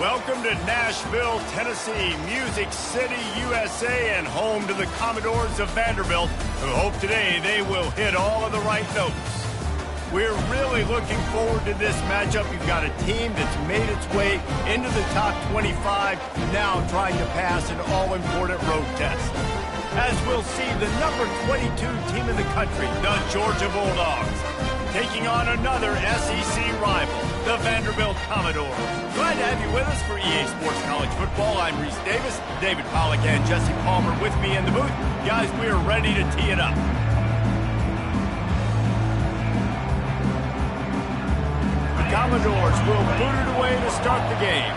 Welcome to Nashville, Tennessee, Music City, USA, and home to the Commodores of Vanderbilt, who hope today they will hit all of the right notes. We're really looking forward to this matchup. You've got a team that's made its way into the top 25, now trying to pass an all-important road test. As we'll see, the number 22 team in the country, the Georgia Bulldogs, taking on another SEC rival, the Vanderbilt Commodores. Glad to have you with us for EA Sports College Football. I'm Reese Davis, David Pollack and Jesse Palmer with me in the booth. Guys, we are ready to tee it up. The Commodores will boot it away to start the game.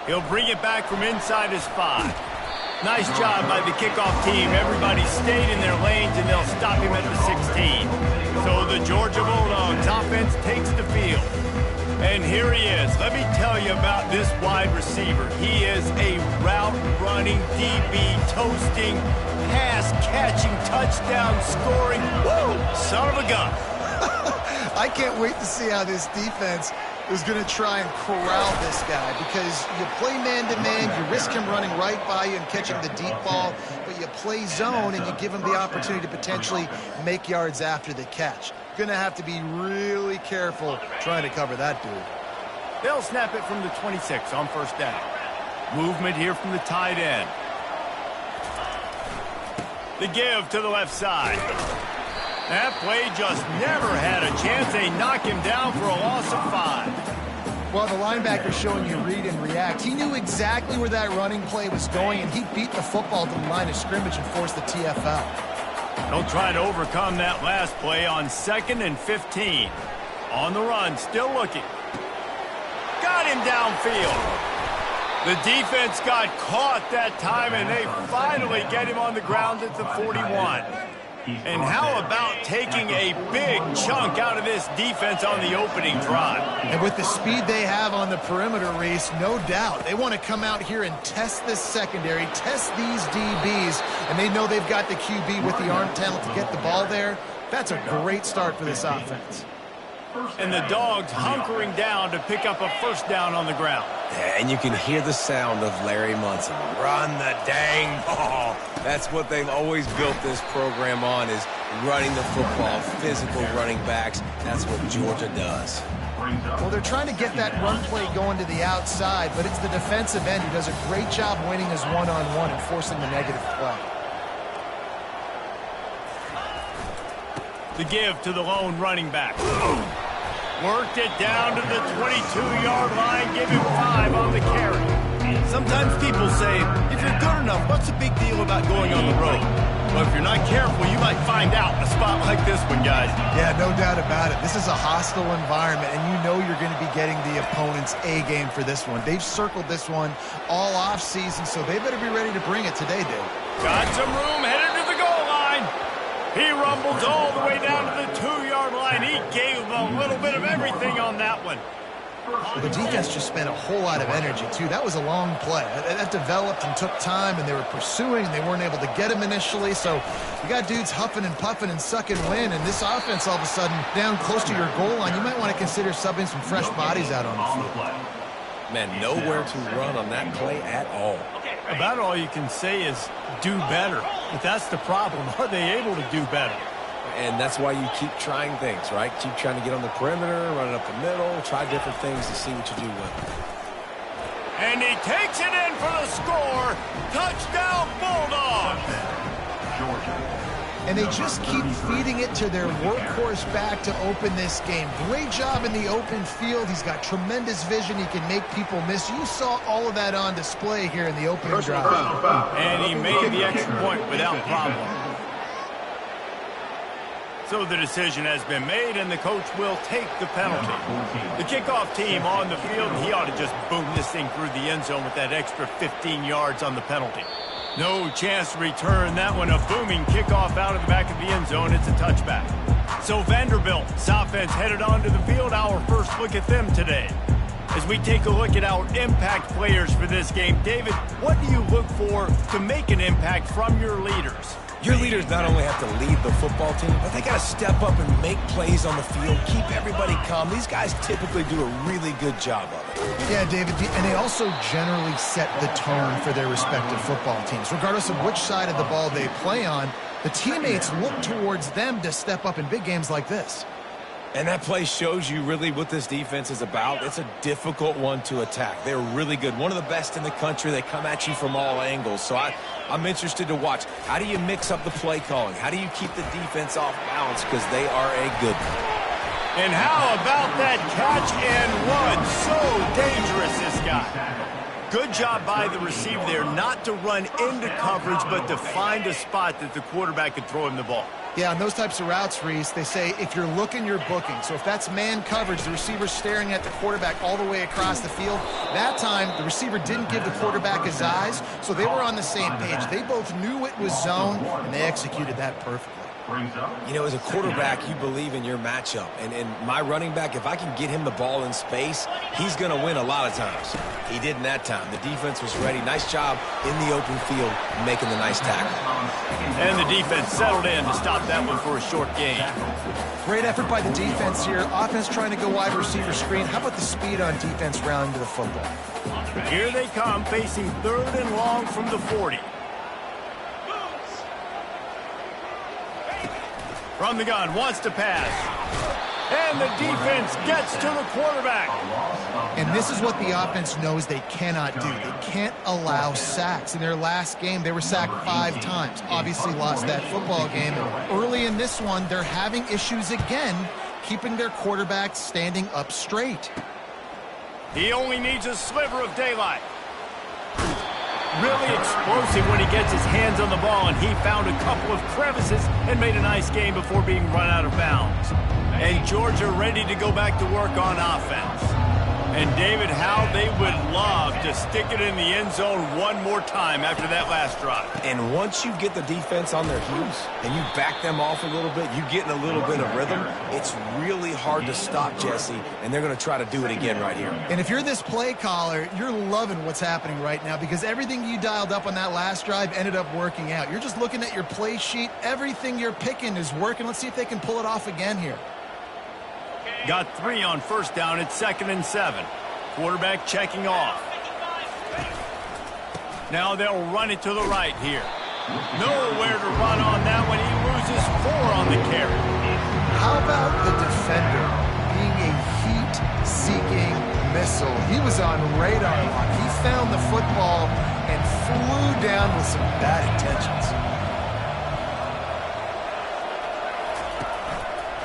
He'll bring it back from inside his 5. Nice job by the kickoff team. Everybody stayed in their lanes, and they'll stop him at the 16. So the Georgia Bulldogs offense takes the field. And here he is. Let me tell you about this wide receiver. He is a route-running, DB, toasting, pass-catching, touchdown-scoring, woo, son of a gun. I can't wait to see how this defense is going to try and corral this guy, because you play man-to-man, you risk him running right by you and catching the deep ball, but you play zone and you give him the opportunity to potentially make yards after the catch. Going to have to be really careful trying to cover that dude. They'll snap it from the 26 on first down. Movement here from the tight end. The give to the left side. That play just never had a chance. They knock him down for a loss of 5. Well, the linebacker showing you read and react. He knew exactly where that running play was going, and he beat the football to the line of scrimmage and forced the TFL. They'll try to overcome that last play on 2nd and 15. On the run, still looking. Got him downfield. The defense got caught that time, and they finally get him on the ground at the 41. And how about taking a big chunk out of this defense on the opening drive? And with the speed they have on the perimeter, Reese, no doubt they want to come out here and test this secondary, test these DBs, and they know they've got the QB with the arm talent to get the ball there. That's a great start for this offense. And the Dogs hunkering down to pick up a first down on the ground. Yeah, and you can hear the sound of Larry Munson. Run the dang ball. That's what they've always built this program on, is running the football, physical running backs. That's what Georgia does. Well, they're trying to get that run play going to the outside, but it's the defensive end who does a great job winning his one-on-one and forcing the negative play. The give to the lone running back. Worked it down to the 22-yard line, give him 5 on the carry. Sometimes people say, if you're good enough, what's the big deal about going on the road? Well, if you're not careful, you might find out in a spot like this one, guys. Yeah, no doubt about it. This is a hostile environment, and you know you're going to be getting the opponent's A-game for this one. They've circled this one all off-season, so they better be ready to bring it today, Dave. Got some room, headed to the goal line. He rumbles all the way down to the 2-yard line. He gave a little bit of everything on that one. The defense just spent a whole lot of energy, too. That was a long play. That developed and took time, and they were pursuing, and they weren't able to get him initially. So you got dudes huffing and puffing and sucking wind, and this offense all of a sudden down close to your goal line. You might want to consider subbing some fresh bodies out on the field. Man, nowhere to run on that play at all. About all you can say is do better. But that's the problem. Are they able to do better? And that's why you keep trying things, right? Keep trying to get on the perimeter, run it up the middle, try different things to see what you do well. And he takes it in for the score. Touchdown, Bulldogs! And they just keep feeding it to their workhorse back to open this game. Great job in the open field. He's got tremendous vision. He can make people miss. You saw all of that on display here in the opening drive. And he made the extra point without problem. So the decision has been made, and the coach will take the penalty. The kickoff team on the field, he ought to just boom this thing through the end zone with that extra 15 yards on the penalty. No chance to return that one. A booming kickoff out of the back of the end zone. It's a touchback. So Vanderbilt's offense headed onto the field. Our first look at them today. As we take a look at our impact players for this game, David, what do you look for to make an impact from your leaders? Your leaders not only have to lead the football team, but they got to step up and make plays on the field, keep everybody calm. These guys typically do a really good job of it. Yeah, David, and they also generally set the tone for their respective football teams. Regardless of which side of the ball they play on, the teammates look towards them to step up in big games like this. And that play shows you really what this defense is about. It's a difficult one to attack. They're really good. One of the best in the country. They come at you from all angles. So I'm interested to watch. How do you mix up the play calling? How do you keep the defense off balance? Because they are a good one. And how about that catch and run? So dangerous, this guy. Good job by the receiver there not to run into coverage, but to find a spot that the quarterback could throw him the ball. Yeah, on those types of routes, Reese, they say if you're looking, you're booking. So if that's man coverage, the receiver's staring at the quarterback all the way across the field. That time, the receiver didn't give the quarterback his eyes, so they were on the same page. They both knew it was zone, and they executed that perfectly. You know, as a quarterback, you believe in your matchup. And my running back, if I can get him the ball in space, he's going to win a lot of times. He did in that time. The defense was ready. Nice job in the open field making the nice tackle. And the defense settled in to stop that one for a short gain. Great effort by the defense here. Offense trying to go wide receiver screen. How about the speed on defense rounding to the football? Here they come, facing 3rd and long from the 40. From the gun, wants to pass. And the defense gets to the quarterback. And this is what the offense knows they cannot do. They can't allow sacks. In their last game, they were sacked 5 times. Obviously lost that football game. Early in this one, they're having issues again, keeping their quarterback standing up straight. He only needs a sliver of daylight. Really explosive when he gets his hands on the ball, and he found a couple of crevices and made a nice game before being run out of bounds. And Georgia ready to go back to work on offense. And David, how they would love to stick it in the end zone one more time after that last drive. And once you get the defense on their heels and you back them off a little bit, you get in a little bit of rhythm, it's really hard to stop Jesse, and they're going to try to do it again right here. And if you're this play caller, you're loving what's happening right now because everything you dialed up on that last drive ended up working out. You're just looking at your play sheet. Everything you're picking is working. Let's see if they can pull it off again here. Got 3 on 1st down. It's 2nd and 7. Quarterback checking off. Now they'll run it to the right here. Nowhere to run on that one. He loses 4 on the carry. How about the defender being a heat-seeking missile? He was on radar lock. He found the football and flew down with some bad intentions.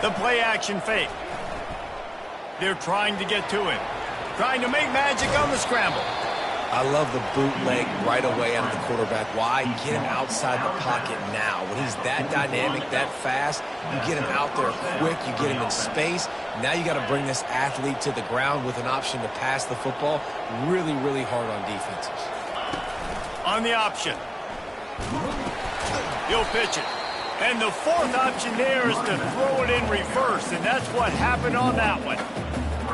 The play action fake. They're trying to get to him. Trying to make magic on the scramble. I love the bootleg right away out of the quarterback. Why? Get him outside the pocket now. When he's that dynamic, that fast, you get him out there quick, you get him in space. Now you got to bring this athlete to the ground with an option to pass the football. Really, really hard on defenses. On the option. He'll pitch it. And the 4th option there is to throw it in reverse, and that's what happened on that one.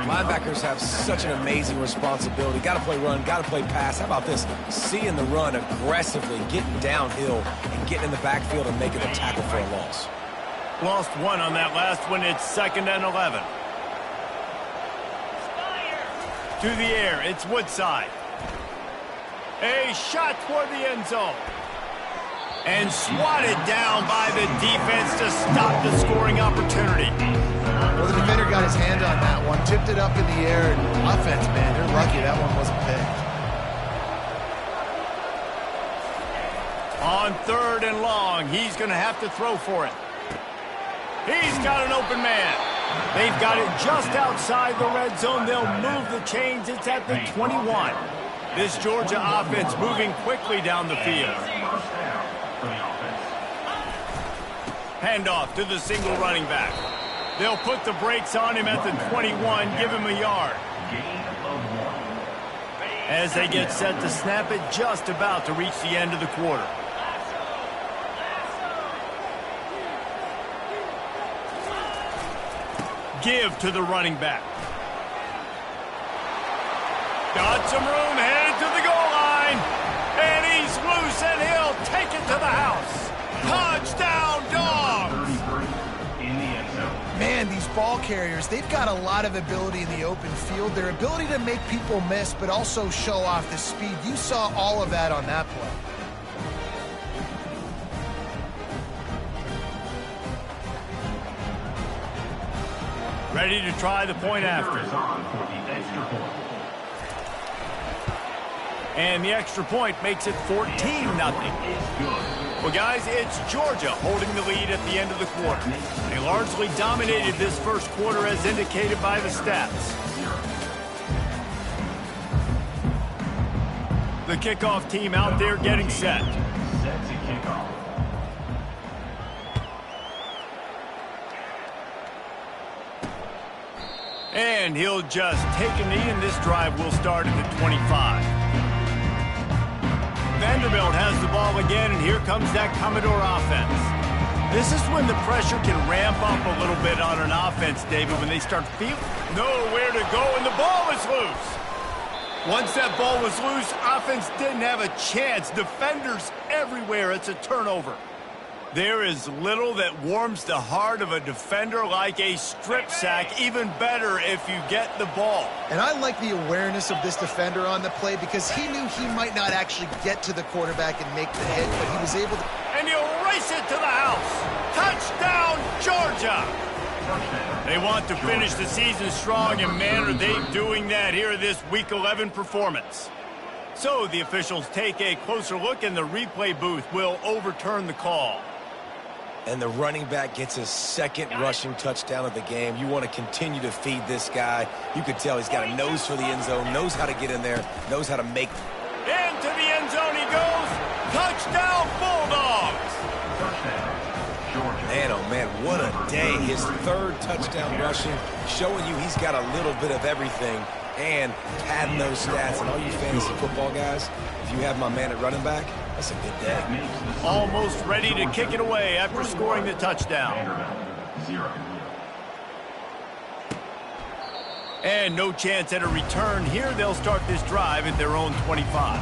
Linebackers have such an amazing responsibility. Got to play run, got to play pass. How about this? Seeing the run aggressively, getting downhill, and getting in the backfield and making a tackle for a loss. Lost 1 on that last one. It's 2nd and 11. To the air, it's Woodside. A shot toward the end zone. And swatted down by the defense to stop the scoring opportunity. Well, the defender got his hand on that one, tipped it up in the air, and offense, man, they're lucky that one wasn't picked. On 3rd and long, he's going to have to throw for it. He's got an open man. They've got it just outside the red zone. They'll move the chains. It's at the 21. This Georgia offense moving quickly down the field. Handoff to the single running back. They'll put the brakes on him at the 21, give him a yard. As they get set to snap it, just about to reach the end of the quarter. Give to the running back. Got some room, headed to the goal line. And he's loose, and he'll take it to the house. ball carriers, they've got a lot of ability in the open field. Their ability to make people miss, but also show off the speed. You saw all of that on that play. Ready to try the point after. And the extra point makes it 14-0. Well, guys, it's Georgia holding the lead at the end of the quarter. They largely dominated this first quarter as indicated by the stats. The kickoff team out there getting set. And he'll just take a knee, and this drive will start at the 25. Vanderbilt has the ball again, and here comes that Commodore offense. This is when the pressure can ramp up a little bit on an offense, David, when they start feeling nowhere to go, and the ball is loose. Once that ball was loose, offense didn't have a chance. Defenders everywhere. It's a turnover. There is little that warms the heart of a defender like a strip sack. Even better if you get the ball. And I like the awareness of this defender on the play because he knew he might not actually get to the quarterback and make the hit, but he was able to. And he'll race it to the house. Touchdown, Georgia! They want to finish the season strong, and man, are they doing that here this Week 11 performance. So the officials take a closer look, and the replay booth will overturn the call. And the running back gets his second rushing touchdown of the game. You want to continue to feed this guy. You can tell he's got a nose for the end zone, knows how to get in there, knows how to make. Into the end zone he goes. Touchdown, Bulldogs! Man, oh man, what a day. His third touchdown rushing, showing you he's got a little bit of everything and padding those stats. And all you fantasy football guys, if you have my man at running back, that's a good day. Almost ready to kick it away after scoring the touchdown. And no chance at a return here. They'll start this drive at their own 25.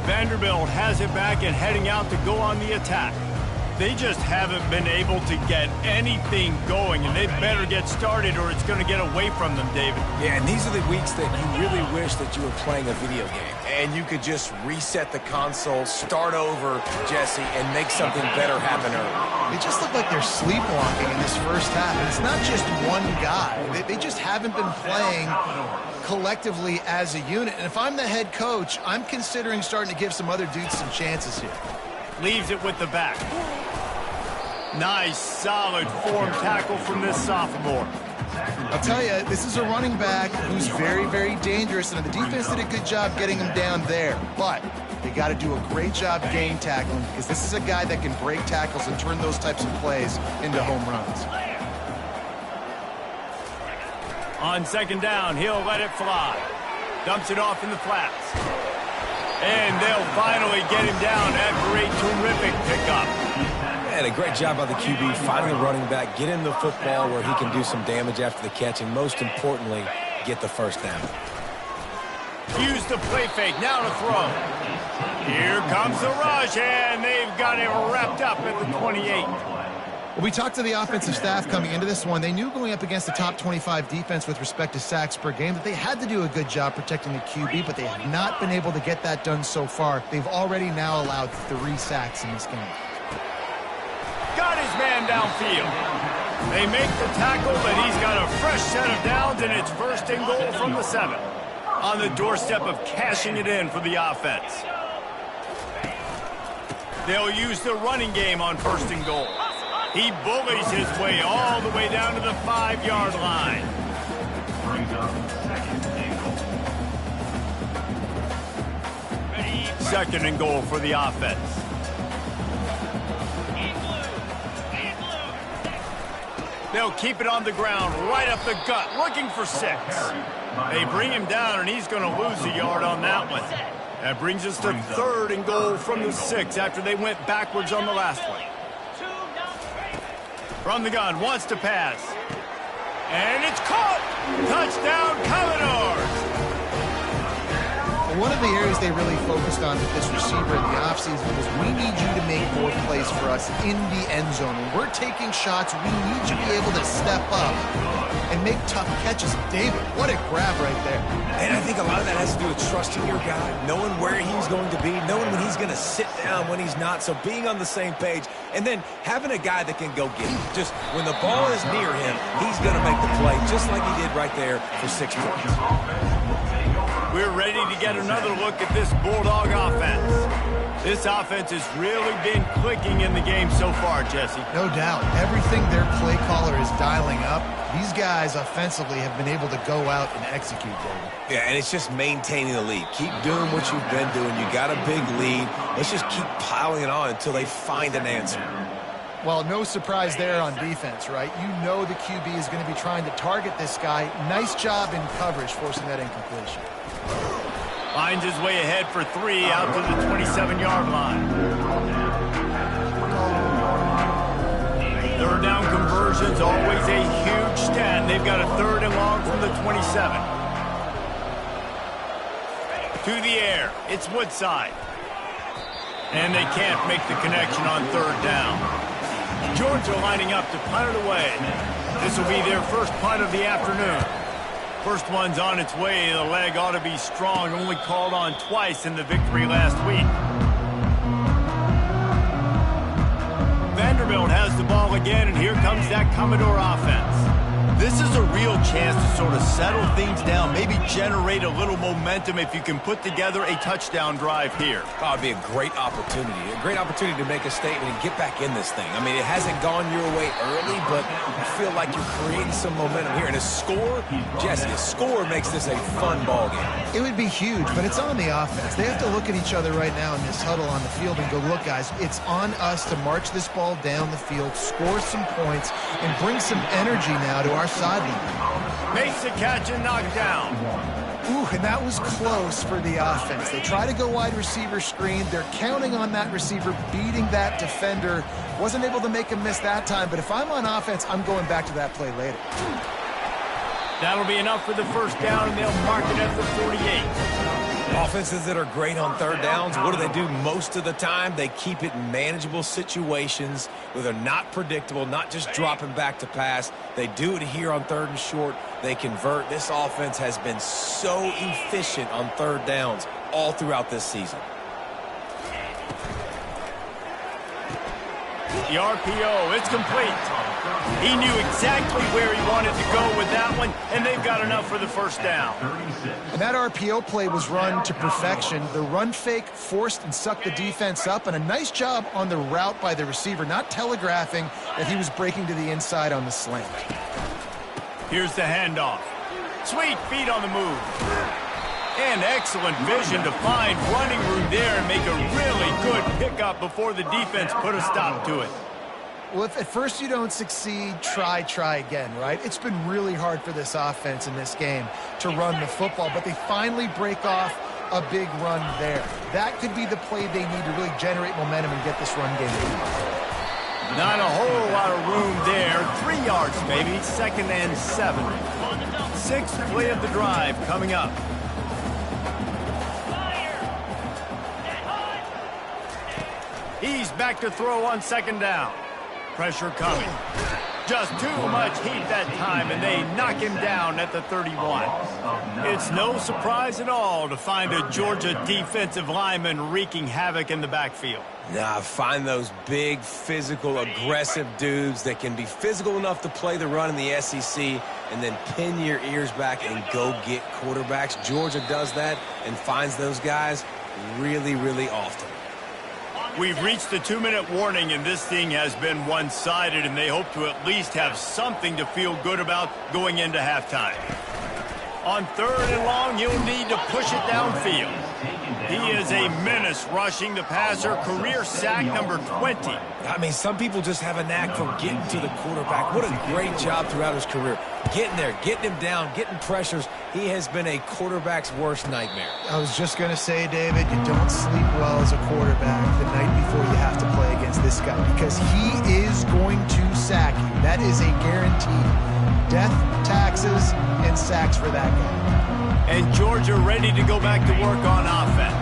Vanderbilt has it back and heading out to go on the attack. They just haven't been able to get anything going, and they better get started or it's going to get away from them, David. Yeah, and these are the weeks that you really wish that you were playing a video game and you could just reset the console, start over, Jesse, and make something better happen early. They just look like they're sleepwalking in this first half, and it's not just one guy. They just haven't been playing collectively as a unit, and if I'm the head coach, I'm considering starting to give some other dudes some chances here. Leaves it with the back. Nice, solid form tackle from this sophomore. I'll tell you, this is a running back who's very, very dangerous, and the defense did a good job getting him down there. But they got to do a great job game tackling because this is a guy that can break tackles and turn those types of plays into home runs. On second down, he'll let it fly. Dumps it off in the flats. And they'll finally get him down after a terrific pickup. And a great job by the QB, finding the running back, get him the football where he can do some damage after the catch, and most importantly, get the first down. Use the play fake, now to throw. Here comes the rush, and they've got it wrapped up at the 28. Well, we talked to the offensive staff coming into this one. They knew going up against the top 25 defense with respect to sacks per game that they had to do a good job protecting the QB, but they have not been able to get that done so far. They've already now allowed 3 sacks in this game. Got his man downfield. They make the tackle, but he's got a fresh set of downs, and it's first and goal from the 7. On the doorstep of cashing it in for the offense. They'll use the running game on first and goal. He bullies his way all the way down to the 5-yard line. Second and goal for the offense. They'll keep it on the ground, right up the gut, looking for 6. They bring him down, and he's going to lose a yard on that one. That brings us to third and goal from the 6 after they went backwards on the last one. From the gun, wants to pass. And it's caught! Touchdown, Commodores! one of the areas they really focused on with this receiver in the offseason was we need you to make more plays for us in the end zone. When we're taking shots, we need you to be able to step up and make tough catches. David, what a grab right there. And I think a lot of that has to do with trusting your guy, knowing where he's going to be, knowing when he's going to sit down, when he's not, so being on the same page, and then having a guy that can go get it. Just when the ball is near him, he's going to make the play, just like he did right there for 6 points. We're ready to get another look at this Bulldog offense. This offense has really been clicking in the game so far, Jesse. No doubt. Everything their play caller is dialing up, these guys offensively have been able to go out and execute, David. Yeah, and it's just maintaining the lead. Keep doing what you've been doing. You got a big lead. Let's just keep piling it on until they find an answer. Well, no surprise there on defense, right? You know the QB is going to be trying to target this guy. Nice job in coverage, forcing that incompletion. Finds his way ahead for 3 out to the 27-yard line. Third down conversion's always a huge stat. They've got a 3rd and long from the 27. To the air, it's Woodside. And they can't make the connection on 3rd down. Georgia lining up to punt it away. This will be their first punt of the afternoon. First one's on its way. The leg ought to be strong. Only called on twice in the victory last week. Vanderbilt has the ball again, and here comes that Commodore offense. This is a real chance to sort of settle things down, maybe generate a little momentum if you can put together a touchdown drive here. Oh, it'd be a great opportunity to make a statement and get back in this thing. I mean, it hasn't gone your way early, but I feel like you're creating some momentum here. And a score, Jesse, a score makes this a fun ball game. It would be huge, but it's on the offense. They have to look at each other right now in this huddle on the field and go, look, guys, it's on us to march this ball down the field, score some points, and bring some energy now to our sideline. Makes the catch and knocked down. Ooh, and that was close for the offense. They try to go wide receiver screen. They're counting on that receiver beating that defender. Wasn't able to make a miss that time, but if I'm on offense, I'm going back to that play later. That'll be enough for the first down, and they'll mark it at the 48. Offenses that are great on 3rd downs, what do? Most of the time, they keep it in manageable situations where they're not predictable, not just dropping back to pass. They do it here on 3rd and short. They convert. This offense has been so efficient on 3rd downs all throughout this season. The RPO, it's complete. He knew exactly where he wanted to go with that one, and they've got enough for the first down. And that RPO play was run to perfection. The run fake forced and sucked the defense up, and a nice job on the route by the receiver, not telegraphing that he was breaking to the inside on the slant. Here's the handoff. Sweet feet on the move. And excellent vision to find running room there and make a really good pickup before the defense put a stop to it. Well, if at first you don't succeed, try again, right? It's been really hard for this offense in this game to run the football, but they finally break off a big run there. That could be the play they need to really generate momentum and get this run game going. Not a whole lot of room there. 3 yards maybe, 2nd and 7. 6th play of the drive coming up. He's back to throw on 2nd down. Pressure coming. Just too much heat that time, and they knock him down at the 31. It's no surprise at all to find a Georgia defensive lineman wreaking havoc in the backfield. Nah, find those big, physical, aggressive dudes that can be physical enough to play the run in the SEC and then pin your ears back and go get quarterbacks. Georgia does that and finds those guys really, really often. We've reached the 2-minute warning, and this thing has been one-sided, and they hope to at least have something to feel good about going into halftime. On 3rd and long, you'll need to push it downfield. He is a menace rushing the passer, career sack number 20. I mean, some people just have a knack for getting to the quarterback. What a great job throughout his career. Getting there, getting him down, getting pressures. He has been a quarterback's worst nightmare. I was just going to say, David, you don't sleep well as a quarterback the night before you have to play against this guy because he is going to sack you. That is a guarantee. Death, taxes, and sacks for that guy. And Georgia ready to go back to work on offense.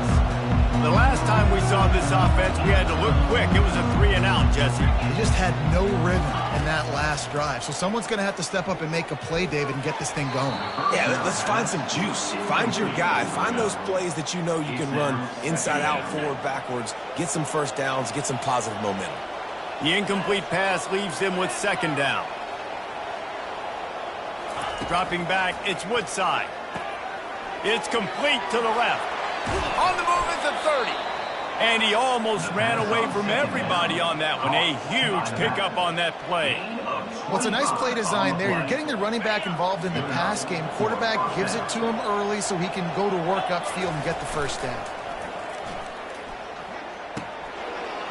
The last time we saw this offense, we had to look quick. It was a 3-and-out, Jesse. They just had no rhythm in that last drive. So someone's going to have to step up and make a play, David, and get this thing going. Yeah, let's find some juice. Find your guy. Find those plays that you know you can run inside out, forward, backwards. Get some first downs. Get some positive momentum. The incomplete pass leaves him with 2nd down. Dropping back, it's Woodside. It's complete to the left. On the move is the 30. And he almost ran away from everybody on that one. A huge pickup on that play. Well, it's a nice play design there. You're getting the running back involved in the pass game. Quarterback gives it to him early so he can go to work upfield and get the first down.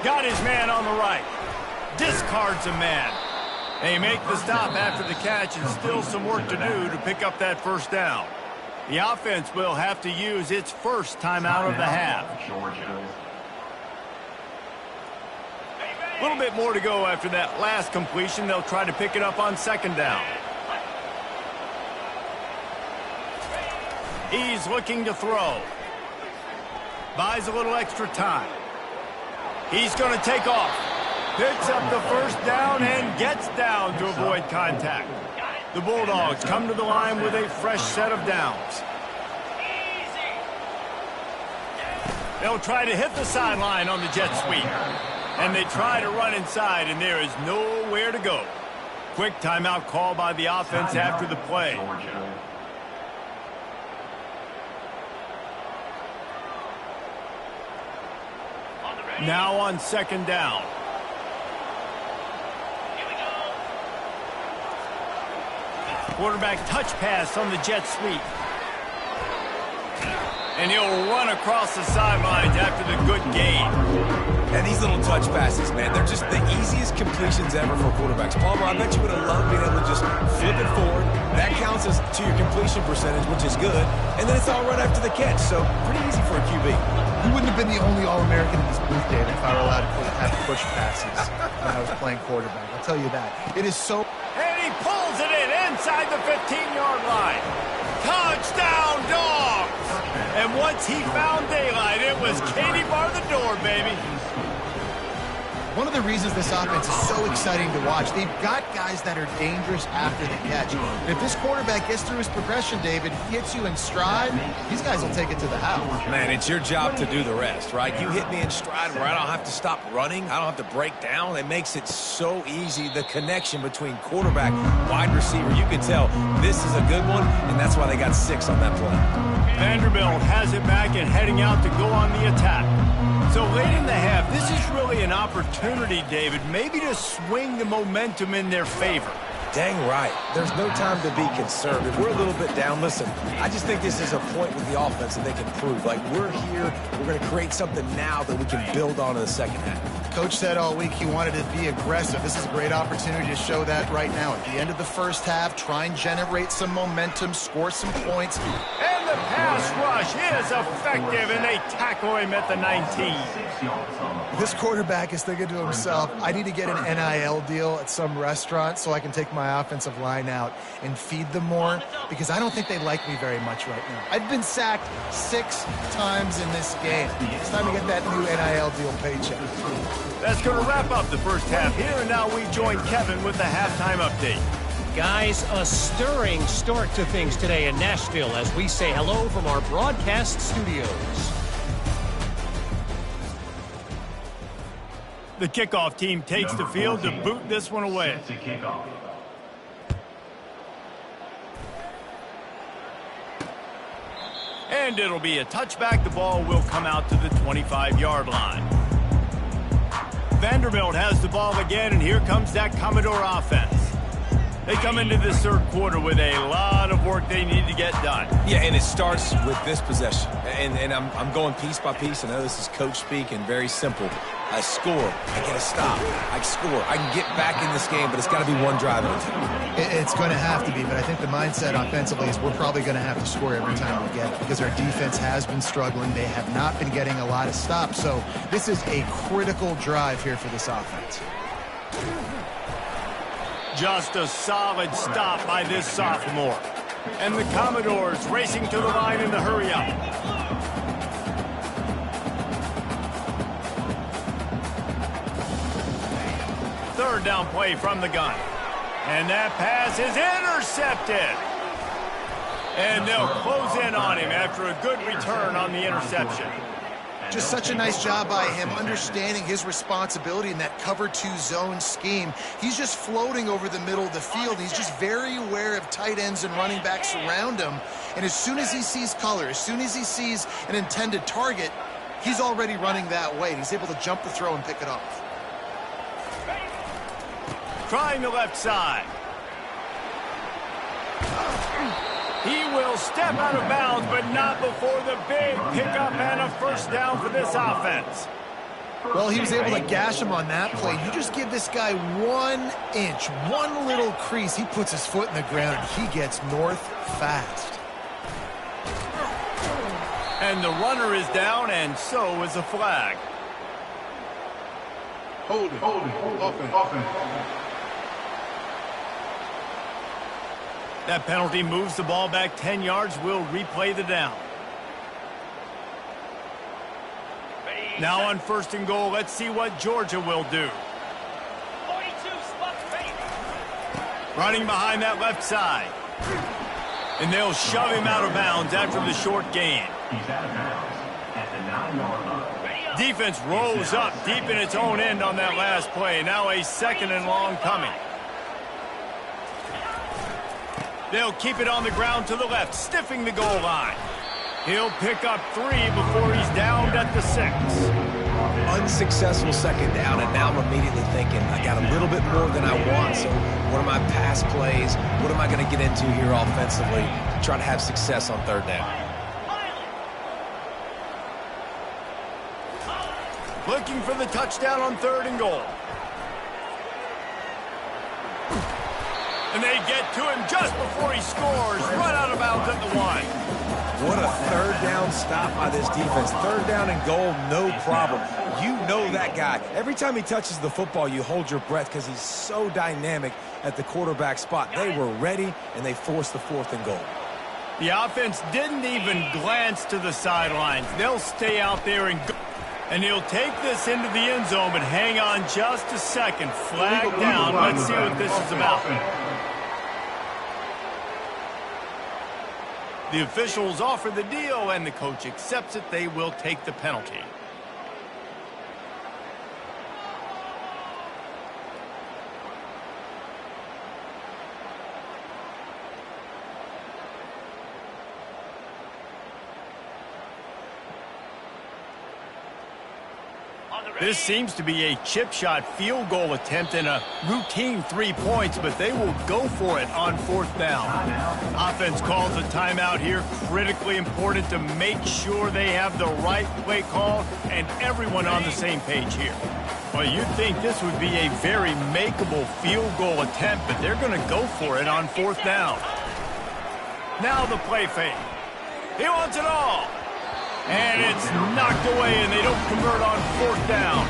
Got his man on the right. Discards a man. They make the stop after the catch and still some work to do to pick up that first down. The offense will have to use its first timeout of the half. A little bit more to go after that last completion. They'll try to pick it up on 2nd down. He's looking to throw. Buys a little extra time. He's going to take off. Picks up the first down and gets down to avoid contact. The Bulldogs come to the line with a fresh set of downs. They'll try to hit the sideline on the jet sweep. And they try to run inside, and there is nowhere to go. Quick timeout call by the offense after the play. Now on 2nd down. Quarterback touch pass on the jet sweep. And he'll run across the sidelines after the good gain. And these little touch passes, man, they're just the easiest completions ever for quarterbacks. Palmer, I bet you would have loved being able to just flip it forward. That counts as to your completion percentage, which is good. And then it's all right after the catch, so pretty easy for a QB. You wouldn't have been the only All-American in this booth, David, if I were allowed to have push passes when I was playing quarterback. I'll tell you that. It is so... And he pulls it in inside the 15-yard line. Touchdown, Dogs! And once he found daylight, it was Katie bar the door, baby. One of the reasons this offense is so exciting to watch, they've got guys that are dangerous after the catch. And if this quarterback gets through his progression, David, hits you in stride, these guys will take it to the house. Man, it's your job to do the rest, right? You hit me in stride where I don't have to stop running. I don't have to break down. It makes it so easy, the connection between quarterback, wide receiver. You can tell this is a good one, and that's why they got 6 on that play. Vanderbilt has it back and heading out to go on the attack. So late in the half, this is really an opportunity, David, maybe to swing the momentum in their favor. Dang right. There's no time to be concerned. If we're a little bit down, listen, I just think this is a point with the offense that they can prove. Like, we're here, we're going to create something now that we can build on in the second half. Coach said all week he wanted to be aggressive. This is a great opportunity to show that right now. At the end of the first half, try and generate some momentum, score some points. And the pass rush is effective, and they tackle him at the 19. This quarterback is thinking to himself, I need to get an NIL deal at some restaurant so I can take my offensive line out and feed them more, because I don't think they like me very much right now. I've been sacked 6 times in this game. It's time to get that new NIL deal paycheck. That's going to wrap up the first half here, and now we join Kevin with the halftime update. Guys, a stirring start to things today in Nashville as we say hello from our broadcast studios. The kickoff team takes the field to boot this one away. And it'll be a touchback. The ball will come out to the 25-yard line. Vanderbilt has the ball again, and here comes that Commodore offense. They come into this third quarter with a lot of work they need to get done. Yeah, and it starts with this possession. And I'm going piece by piece. I know this is coach speak and very simple. I score. I get a stop. I score. I can get back in this game, but it's got to be one drive at a time. It's going to have to be, but I think the mindset offensively is we're probably going to have to score every time we get it because our defense has been struggling. They have not been getting a lot of stops. So this is a critical drive here for this offense. Just a solid stop by this sophomore. And the Commodores racing to the line in the hurry-up. Third down play from the gun. And that pass is intercepted. And they'll close in on him after a good return on the interception. Just such a nice job by him understanding his responsibility in that cover 2 zone scheme. He's just floating over the middle of the field. He's just very aware of tight ends and running backs around him. And as soon as he sees color, as soon as he sees an intended target, he's already running that way. And he's able to jump the throw and pick it off. Trying the left side. He will step out of bounds, but not before the big pickup and a first down for this offense. Well, he was able to gash him on that play. You just give this guy 1 inch, one little crease. He puts his foot in the ground, and he gets north fast. And the runner is down, and so is a flag. Hold it. Offense. That penalty moves the ball back 10 yards. We'll replay the down. Now on 1st and goal, let's see what Georgia will do. Running behind that left side. And they'll shove him out of bounds after the short gain. Defense rolls up deep in its own end on that last play. Now a 2nd and long coming. They'll keep it on the ground to the left, stiffing the goal line. He'll pick up 3 before he's downed at the 6. Unsuccessful 2nd down, and now I'm immediately thinking, I got a little bit more than I want, so what are my pass plays? What am I going to get into here offensively to try to have success on 3rd down? Looking for the touchdown on 3rd and goal. And they get to him just before he scores. Run out of bounds at the 1. What a 3rd down stop by this defense. 3rd down and goal, no problem. You know that guy. Every time he touches the football, you hold your breath because he's so dynamic at the quarterback spot. They were ready, and they forced the 4th and goal. The offense didn't even glance to the sidelines. They'll stay out there and go. And he'll take this into the end zone, but hang on just a second. Flag down. Let's see what this is about. The officials offer the deal, and the coach accepts it. They will take the penalty. This seems to be a chip shot field goal attempt and a routine 3 points, but they will go for it on 4th down. Offense calls a timeout here, critically important to make sure they have the right play call and everyone on the same page here. Well, you'd think this would be a very makeable field goal attempt, but they're going to go for it on 4th down. Now the play fake. He wants it all. And it's knocked away, and they don't convert on 4th down.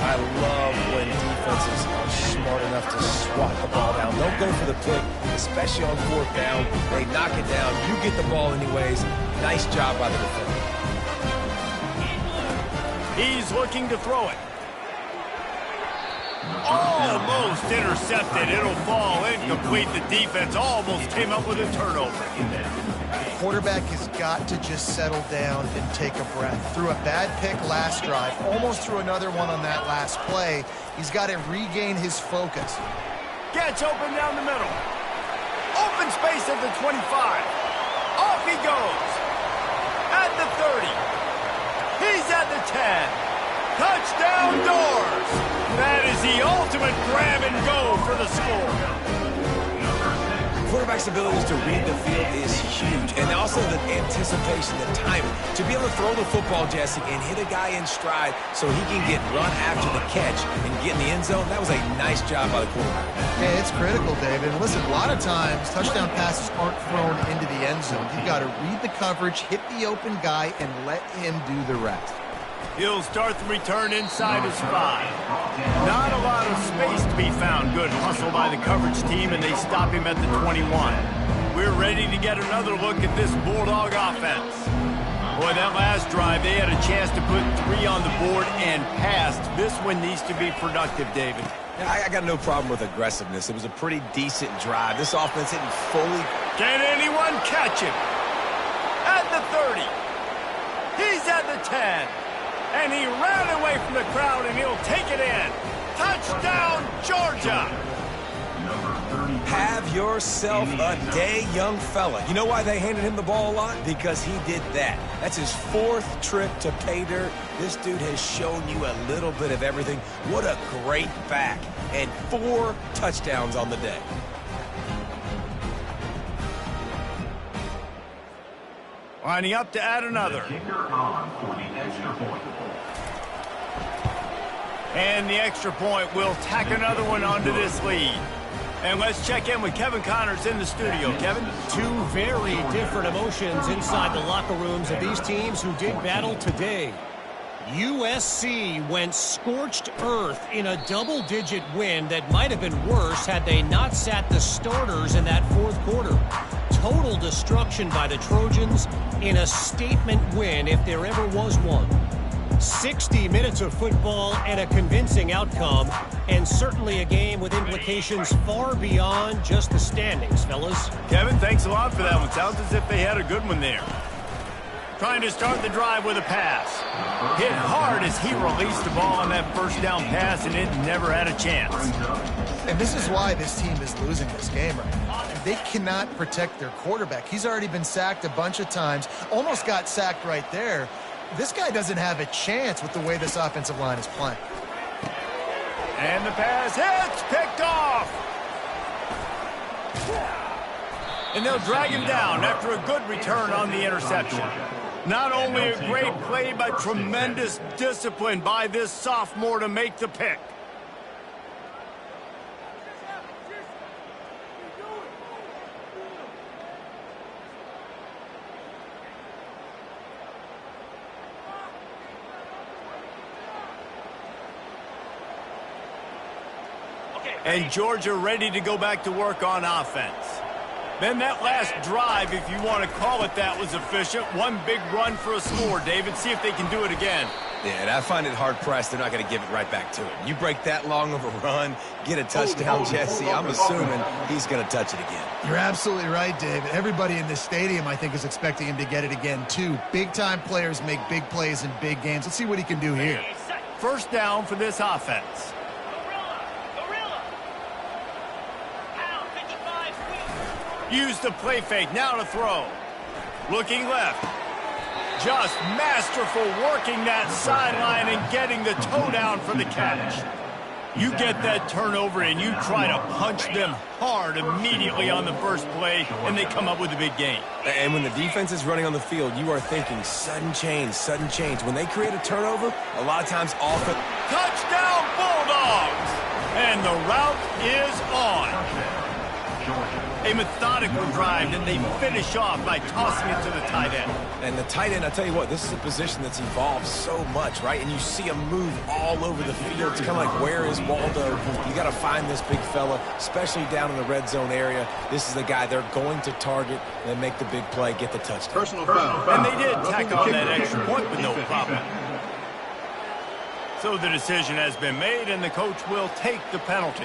I love when defenses are smart enough to swat the ball down. Don't go for the pick, especially on 4th down. They knock it down. You get the ball anyways. Nice job by the defender. He's looking to throw it. Almost intercepted. It'll fall incomplete. The defense almost came up with a turnover. Quarterback has got to just settle down and take a breath. Threw a bad pick last drive, almost threw another one on that last play. He's got to regain his focus. Gets open down the middle. Open space at the 25. Off he goes. At the 30. He's at the 10. Touchdown Doors. That is the ultimate grab and go for the score. Quarterback's abilities to read the field is huge, and also the anticipation, the timing. To be able to throw the football, Jesse, and hit a guy in stride so he can get run after the catch and get in the end zone, that was a nice job by the quarterback. Yeah, it's critical, David. And listen, a lot of times, touchdown passes aren't thrown into the end zone. You've got to read the coverage, hit the open guy, and let him do the rest. He'll start the return inside his 5. Not a lot of space to be found. Good hustle by the coverage team, and they stop him at the 21. we're ready to get another look at this Bulldog offense. Boy, that last drive, they had a chance to put 3 on the board and passed. This one needs to be productive, David. I got no problem with aggressiveness. It was a pretty decent drive. This offense isn't fully... Can anyone catch him? At the 30. He's at the 10. And he ran away from the crowd, and he'll take it in. Touchdown, Georgia! Have yourself a day, young fella. You know why they handed him the ball a lot? Because he did that. That's his 4th trip to pay dirt. This dude has shown you a little bit of everything. What a great back. And 4 touchdowns on the day. Lining up to add another. And the extra point will tack another one onto this lead. And let's check in with Kevin Connors in the studio. Kevin? 2 very different emotions inside the locker rooms of these teams who did battle today. USC went scorched earth in a double-digit win that might have been worse had they not sat the starters in that 4th quarter. Total destruction by the Trojans in a statement win if there ever was one. 60 minutes of football and a convincing outcome, and certainly a game with implications far beyond just the standings, fellas. Kevin, thanks a lot for that one. Sounds as if they had a good one there. Trying to start the drive with a pass. Hit hard as he released the ball on that first down pass, and it never had a chance. And this is why this team is losing this game right now. They cannot protect their quarterback. He's already been sacked a bunch of times, almost got sacked right there. This guy doesn't have a chance with the way this offensive line is playing. And the pass hits, picked off. And they'll drag him down after a good return on the interception. Not only a great play, but tremendous discipline by this sophomore to make the pick. And Georgia ready to go back to work on offense. Then that last drive, if you want to call it that, was efficient. One big run for a score, David. See if they can do it again. Yeah, and I find it hard-pressed they're not going to give it right back to him. You break that long of a run, get a touchdown, Jesse, I'm assuming he's going to touch it again. You're absolutely right, David. Everybody in this stadium, I think, is expecting him to get it again, too. Big-time players make big plays in big games. Let's see what he can do here. First down for this offense. Use the play fake, now to throw. Looking left. Just masterful working that sideline and getting the toe down for the catch. You get that turnover and you try to punch them hard immediately on the first play, and they come up with a big gain. And when the defense is running on the field, you are thinking sudden change, sudden change. When they create a turnover, a lot of times offense... Touchdown Bulldogs! And the route is on. A methodical drive that they finish off by tossing it to the tight end. And the tight end, I tell you what, this is a position that's evolved so much, right? And you see him move all over the field. It's kind of like, where is Waldo? You got to find this big fella, especially down in the red zone area. This is the guy they're going to target and make the big play, get the touchdown. Personal foul. And they did tack on that extra point with no problem. So the decision has been made, and the coach will take the penalty.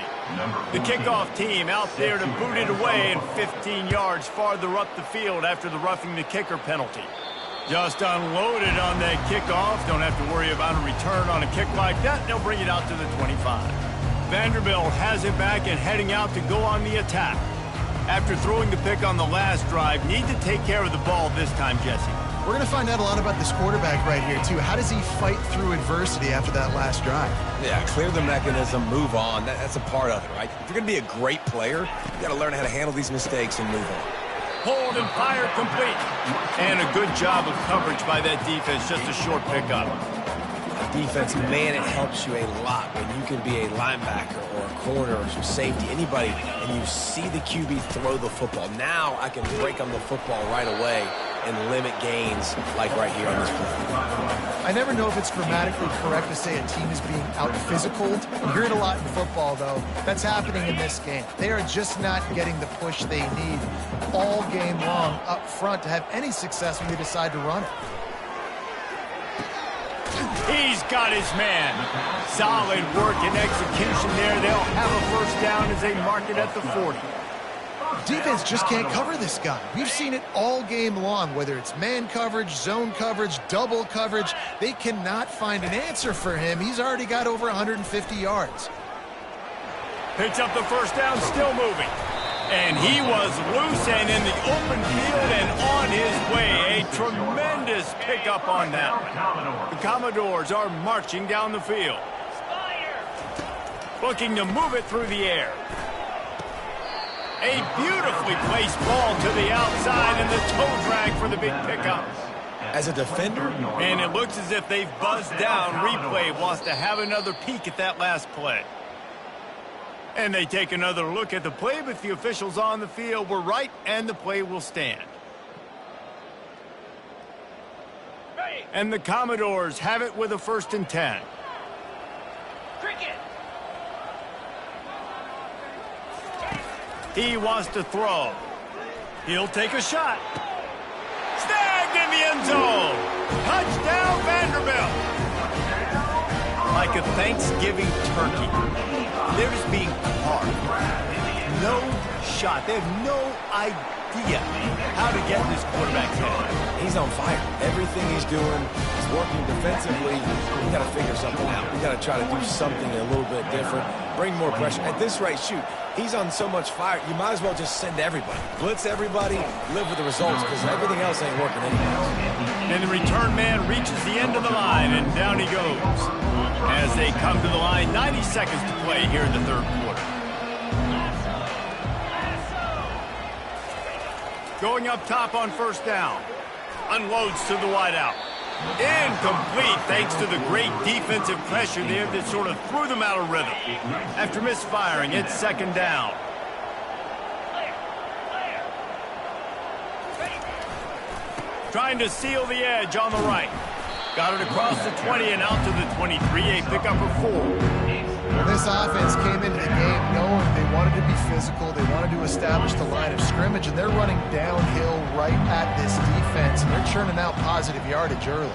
The kickoff team out there to boot it away and 15 yards farther up the field after the roughing the kicker penalty. Just unloaded on that kickoff. Don't have to worry about a return on a kick like that. They'll bring it out to the 25. Vanderbilt has it back and heading out to go on the attack. After throwing the pick on the last drive, need to take care of the ball this time, Jesse. We're going to find out a lot about this quarterback right here, too. How does he fight through adversity after that last drive? Yeah, clear the mechanism, move on. That's a part of it, right? If you're going to be a great player, you got to learn how to handle these mistakes and move on. Hold and fire complete. And a good job of coverage by that defense, just a short pickup. Defense, man, it helps you a lot when you can be a linebacker or a corner or some safety, anybody, and you see the QB throw the football. Now I can break on the football right away and limit gains like right here on this play. I I never know if it's grammatically correct to say a team is being out-physicaled. You hear it a lot in football, though. That's happening in this game. They are just not getting the push they need all game long up front to have any success when they decide to run it. He's got his man. Solid work and execution there. They'll have a first down as they mark it at the 40. Defense just can't cover this guy. We've seen it all game long, whether it's man coverage, zone coverage, double coverage. They cannot find an answer for him. He's already got over 150 yards. Picks up the first down, still moving. And he was loose and in the open field and on his way. A tremendous pickup on that one. The Commodores are marching down the field. Looking to move it through the air. A beautifully placed ball to the outside and the toe drag for the big pickup. As a defender, And it looks as if they've buzzed down. Replay wants to have another peek at that last play. And they take another look at the play, but the officials on the field were right, and the play will stand. And the Commodores have it with a 1st and 10. He wants to throw. He'll take a shot. Snagged in the end zone. Touchdown, Vanderbilt. Like a Thanksgiving turkey. They're just being carved. No shot. They have no idea how to get in this quarterback's head. he's on fire. Everything he's doing is working defensively. We got to figure something out. We got to try to do something a little bit different. Bring more pressure. At this rate, shoot, he's on so much fire, you might as well just send everybody. Blitz everybody, live with the results, because everything else ain't working anymore. And the return man reaches the end of the line, and down he goes. As they come to the line, 90 seconds to play here in the third quarter. Going up top on first down. Unloads to the wideout. Incomplete thanks to the great defensive pressure there that sort of threw them out of rhythm. After misfiring, it's second down. Trying to seal the edge on the right. Got it across the 20 and out to the 23, a pickup of 4. Well, this offense came into the game knowing they wanted to be physical. They wanted to establish the line of scrimmage, and they're running downhill right at this defense, and they're churning out positive yardage early.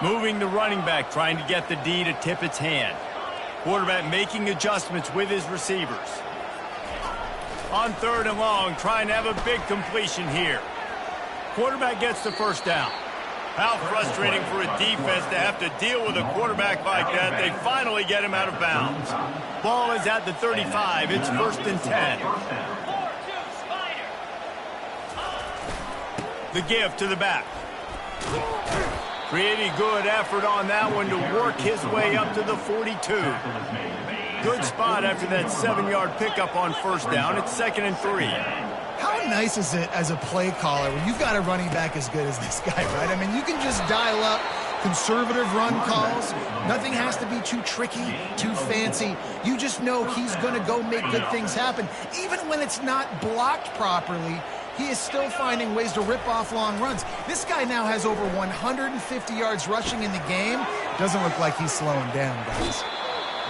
Moving the running back, trying to get the D to tip its hand. Quarterback making adjustments with his receivers. On third and long, trying to have a big completion here. Quarterback gets the first down. How frustrating for a defense to have to deal with a quarterback like that. They finally get him out of bounds. Ball is at the 35. It's first and 10. The give to the back. Pretty good effort on that one to work his way up to the 42. Good spot after that 7-yard pickup on first down. It's second and 3. How nice is it as a play caller when you've got a running back as good as this guy, right? I mean, you can just dial up conservative run calls. Nothing has to be too tricky, too fancy. You just know he's going to go make good things happen. Even when it's not blocked properly, he is still finding ways to rip off long runs. This guy now has over 150 yards rushing in the game. Doesn't look like he's slowing down, guys.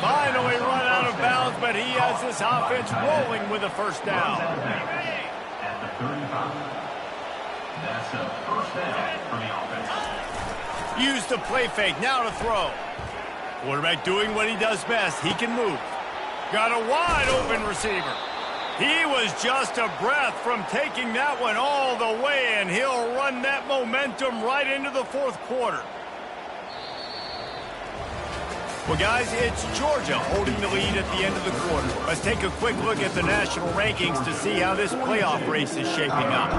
Finally run out of bounds, but he has this offense rolling with a first down. That's a first down for the offense. Use the play fake, now to throw. Quarterback doing what he does best. He can move. Got a wide open receiver. He was just a breath from taking that one all the way, and he'll run that momentum right into the fourth quarter. Well, guys, it's Georgia holding the lead at the end of the quarter. Let's take a quick look at the national rankings to see how this playoff race is shaping up.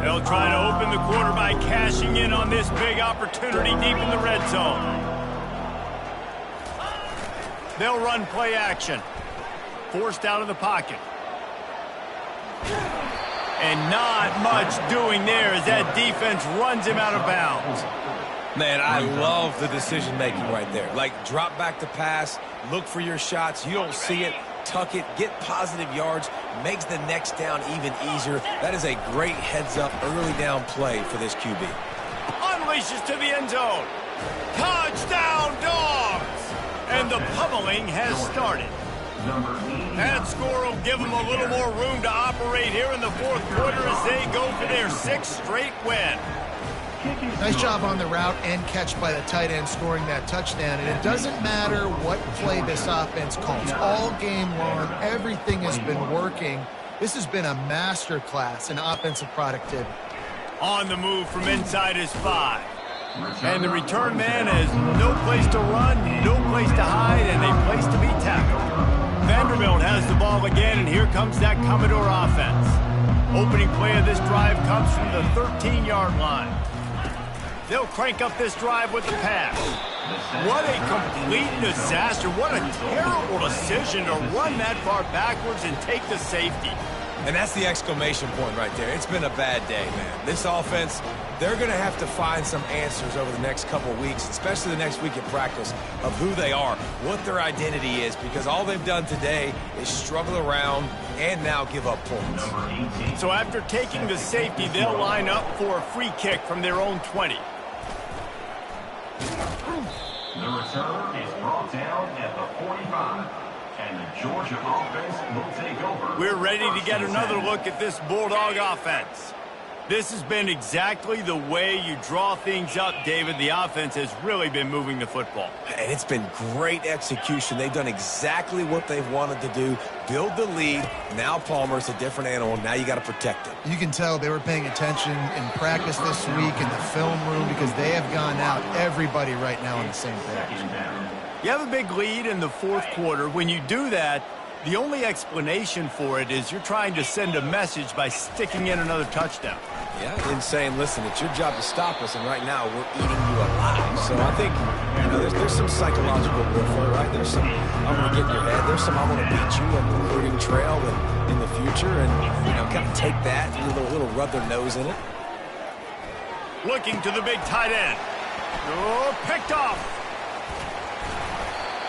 They'll try to open the quarter by cashing in on this big opportunity deep in the red zone. They'll run play action. Forced out of the pocket. And not much doing there as that defense runs him out of bounds. Man, I love the decision-making right there. Like, drop back to pass, look for your shots. You don't see it, tuck it, get positive yards, makes the next down even easier. That is a great heads-up early down play for this QB. Unleashes to the end zone. Touchdown, Dogs! And the pummeling has started. That score will give them a little more room to operate here in the fourth quarter as they go for their 6th straight win. Nice job on the route and catch by the tight end scoring that touchdown. And it doesn't matter what play this offense calls. All game long, everything has been working. This has been a masterclass in offensive productivity. On the move from inside his 5. And the return man has no place to run, no place to hide, and a place to be tackled. Vanderbilt has the ball again, and here comes that Commodore offense. Opening play of this drive comes from the 13-yard line. They'll crank up this drive with the pass. What a complete disaster. What a terrible decision to run that far backwards and take the safety. And that's the exclamation point right there. It's been a bad day, man. This offense, they're going to have to find some answers over the next couple of weeks, especially the next week at practice, of who they are, what their identity is, because all they've done today is struggle around and now give up points. So after taking the safety, they'll line up for a free kick from their own 20. The return is brought down at the 45. And the Georgia offense will take over. We're ready to get another look at this Bulldog offense. This has been exactly the way you draw things up, David. The offense has really been moving the football. And it's been great execution. They've done exactly what they've wanted to do. Build the lead. Now Palmer's a different animal. Now you got to protect him. You can tell they were paying attention in practice this week in the film room because they have gone out, everybody right now on the same page. You have a big lead in the fourth quarter. When you do that, the only explanation for it is you're trying to send a message by sticking in another touchdown. Yeah, and saying, listen, it's your job to stop us, and right now we're eating you alive. So I think, you know, there's some psychological warfare, right? There's some, I'm going to get in your head. There's some, I want to beat you on the recruiting trail in the future, and, you know, kind of take that, a little rub their nose in it. Looking to the big tight end. Oh, picked off.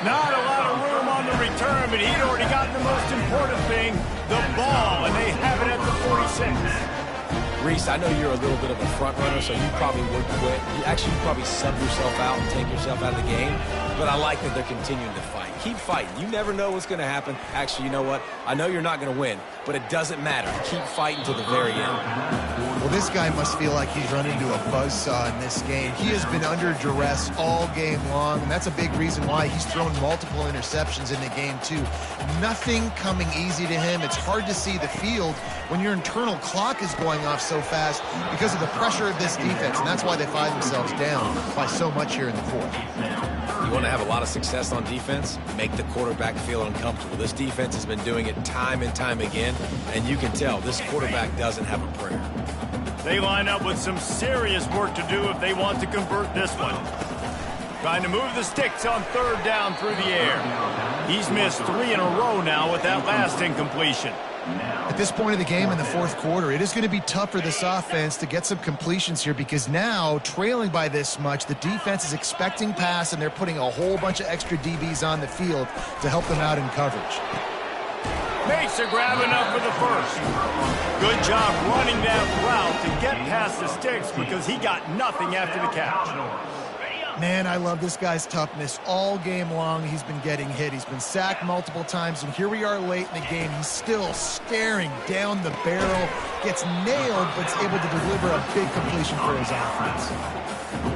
Not a lot of room on the return, but he'd already gotten the most important thing, the ball, and they have it at the 46. Reese, I know you're a little bit of a front runner, so you probably would quit. You probably sub yourself out and take yourself out of the game, but I like that they're continuing to fight. Keep fighting. You never know what's going to happen. Actually, you know what? I know you're not going to win, but it doesn't matter. Keep fighting to the very end. Well, this guy must feel like he's run into a buzzsaw in this game. He has been under duress all game long, and that's a big reason why he's thrown multiple interceptions in the game, too. Nothing coming easy to him. It's hard to see the field when your internal clock is going off so fast because of the pressure of this defense, and that's why they find themselves down by so much here in the fourth. You want to have a lot of success on defense? Make the quarterback feel uncomfortable. This defense has been doing it time and time again, and you can tell this quarterback doesn't have a prayer. They line up with some serious work to do if they want to convert this one. Trying to move the sticks on third down through the air. He's missed 3 in a row now with that last incompletion. At this point of the game in the fourth quarter, it is going to be tough for this offense to get some completions here because now, trailing by this much, the defense is expecting pass, and they're putting a whole bunch of extra DBs on the field to help them out in coverage. Makes a grab enough for the first. Good job running that route to get past the sticks because he got nothing after the catch. Man, I love this guy's toughness. All game long, he's been getting hit. He's been sacked multiple times, and here we are late in the game. He's still staring down the barrel, gets nailed, but is able to deliver a big completion for his offense.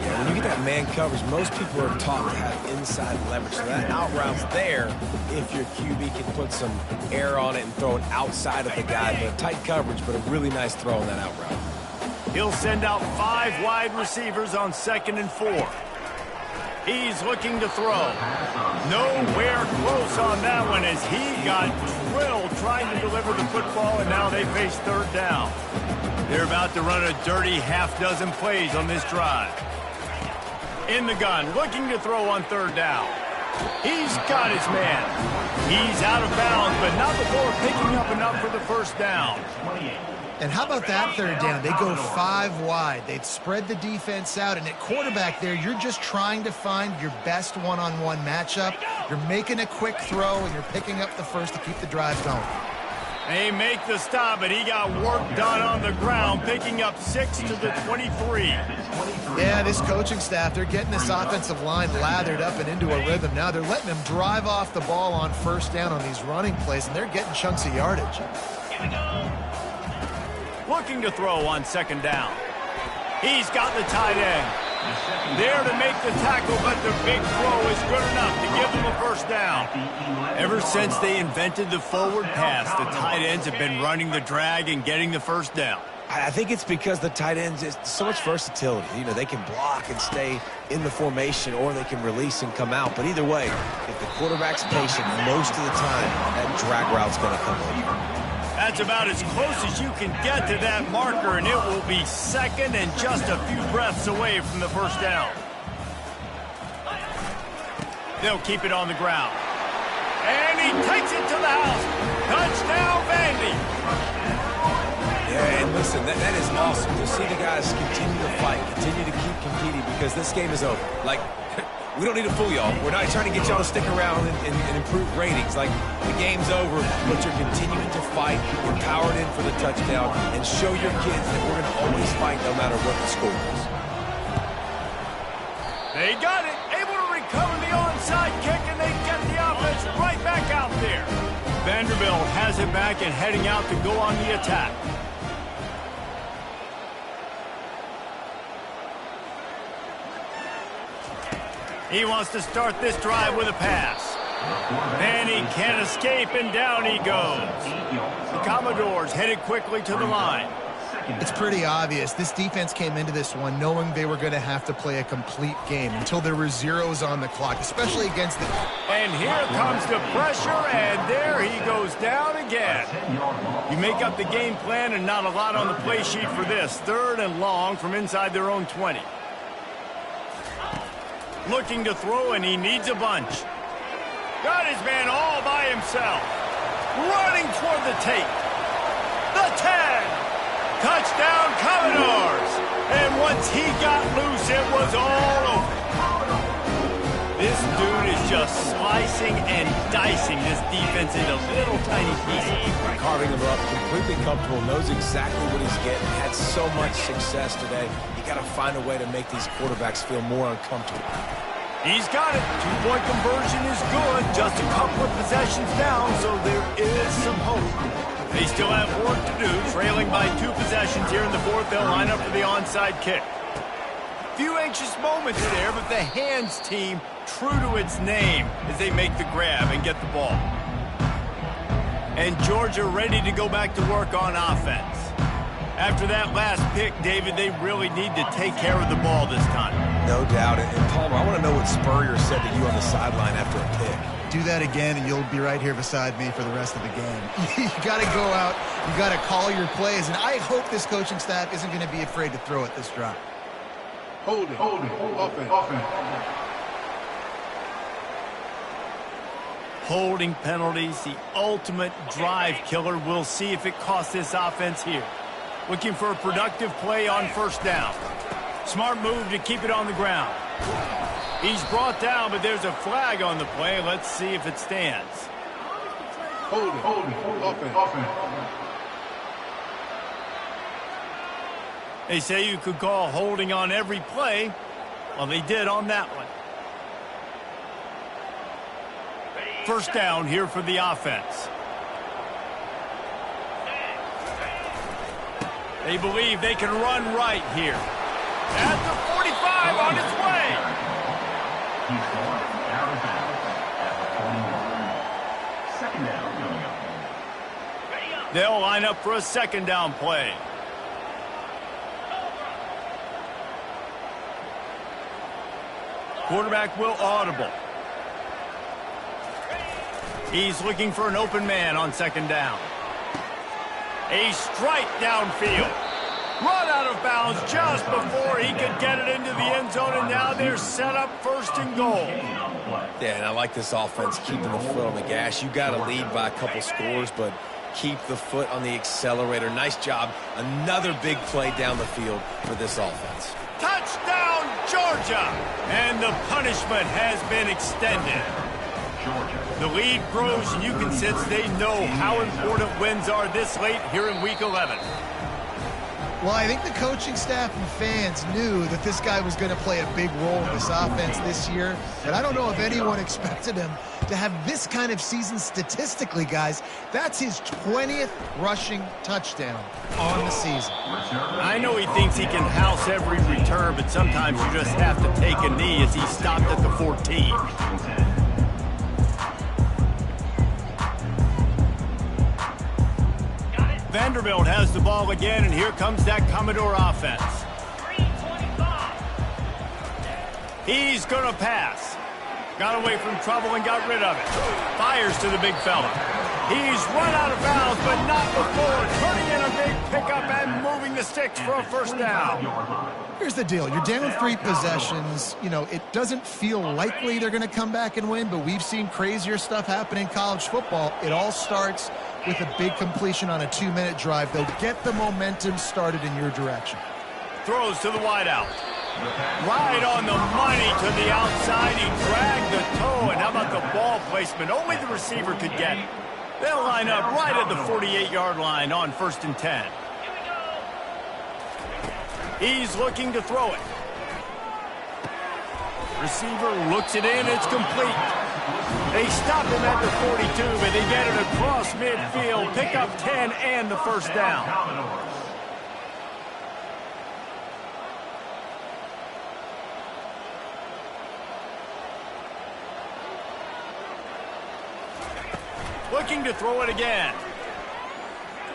Yeah, when you get that man coverage, most people are taught to have inside leverage. So that out route's there if your QB can put some air on it and throw it outside of the guy. But a tight coverage, but a really nice throw on that out route. He'll send out 5 wide receivers on 2nd and 4. He's looking to throw. Nowhere close on that one as he got drilled trying to deliver the football, and now they face third down. They're about to run a dirty half-dozen plays on this drive. In the gun, looking to throw on third down. He's got his man. He's out of bounds, but not before picking up enough for the first down. And how about that third down? They go 5 wide. They'd spread the defense out, and at quarterback there, you're just trying to find your best one-on-one matchup. You're making a quick throw, and you're picking up the first to keep the drive going. They make the stop, but he got work done on the ground, picking up 6 to the 23. Yeah, this coaching staff, they're getting this offensive line lathered up and into a rhythm. Now they're letting them drive off the ball on first down on these running plays, and they're getting chunks of yardage. Here we go. Looking to throw on second down. He's got the tight end. There to make the tackle, but the big throw is good enough to give them a first down. Ever since they invented the forward pass, the tight ends have been running the drag and getting the first down. I think it's because the tight ends is so much versatility. You know, they can block and stay in the formation, or they can release and come out. But either way, if the quarterback's patient, most of the time, that drag route's going to come over. That's about as close as you can get to that marker, and it will be second and just a few breaths away from the first down. They'll keep it on the ground. And he takes it to the house. Touchdown, Vandy. Yeah, and listen, that is awesome to see the guys continue to fight, continue to keep competing, because this game is over. Like, we don't need to fool y'all. We're not trying to get y'all to stick around and improve ratings. Like, the game's over, but you're continuing to fight. You're powered in for the touchdown, and show your kids that we're going to always fight no matter what the score is. They got it. Able to recover the onside kick, and they get the offense right back out there. Vanderbilt has it back and heading out to go on the attack. He wants to start this drive with a pass. And he can't escape, and down he goes. The Commodores headed quickly to the line. It's pretty obvious. This defense came into this one knowing they were going to have to play a complete game until there were zeros on the clock, especially against the... And here comes the pressure, and there he goes down again. You make up the game plan, and not a lot on the play sheet for this. 3rd and long from inside their own 20. Looking to throw, and he needs a bunch. Got his man all by himself. Running toward the tape. The 10. Touchdown, Commodores. And once he got loose, it was all over. This dude is just slicing and dicing this defense into little tiny pieces. Carving them up, completely comfortable, knows exactly what he's getting, had so much success today. You got to find a way to make these quarterbacks feel more uncomfortable. He's got it. 2-point conversion is good. Just a couple of possessions down, so there is some hope. They still have work to do, trailing by 2 possessions here in the 4th. They'll line up for the onside kick. Few anxious moments there, but the hands team true to its name as they make the grab and get the ball. And Georgia ready to go back to work on offense. After that last pick, David, they really need to take care of the ball this time. No doubt. And Palmer, I want to know what Spurrier said to you on the sideline after a pick. Do that again, and you'll be right here beside me for the rest of the game. You got to go out. You got to call your plays, and I hope this coaching staff isn't going to be afraid to throw it this drive. Hold it. Offense. Holding penalties, the ultimate drive killer. We'll see if it costs this offense here. Looking for a productive play on first down. Smart move to keep it on the ground. He's brought down, but there's a flag on the play. Let's see if it stands. Hold it. Offense. They say you could call holding on every play. Well, they did on that one. First down here for the offense. They believe they can run right here. At the 45 on its way. He's gone out of bounds at the 41. Second down coming up. They'll line up for a second down play. Quarterback will audible. He's looking for an open man on second down. A strike downfield. Run out of bounds just before he could get it into the end zone, and now they're set up 1st and goal. Yeah, and I like this offense keeping the foot on the gas. You got to lead by a couple scores, but keep the foot on the accelerator. Nice job. Another big play down the field for this offense. Touchdown, Georgia! And the punishment has been extended. The lead grows, and you can sense they know how important wins are this late here in Week 11. Well, I think the coaching staff and fans knew that this guy was going to play a big role in this offense this year, but I don't know if anyone expected him to have this kind of season statistically, guys. That's his 20th rushing touchdown on the season. I know he thinks he can house every return, but sometimes you just have to take a knee as he stopped at the 14. Vanderbilt has the ball again, and here comes that Commodore offense. He's going to pass. Got away from trouble and got rid of it. Fires to the big fella. He's run out of bounds, but not before turning in a big pickup and moving the sticks for a first down. Here's the deal. You're down 3 possessions. You know, it doesn't feel likely they're going to come back and win, but we've seen crazier stuff happen in college football. It all starts with a big completion on a 2-minute drive. They'll get the momentum started in your direction. Throws to the wideout. Right on the money to the outside. He dragged the toe, and how about the ball placement? Only the receiver could get it. They'll line up right at the 48-yard line on 1st and 10. He's looking to throw it. Receiver looks it in. It's complete. They stop him at the 42, but they get it across midfield. Pick up 10 and the first down. Looking to throw it again.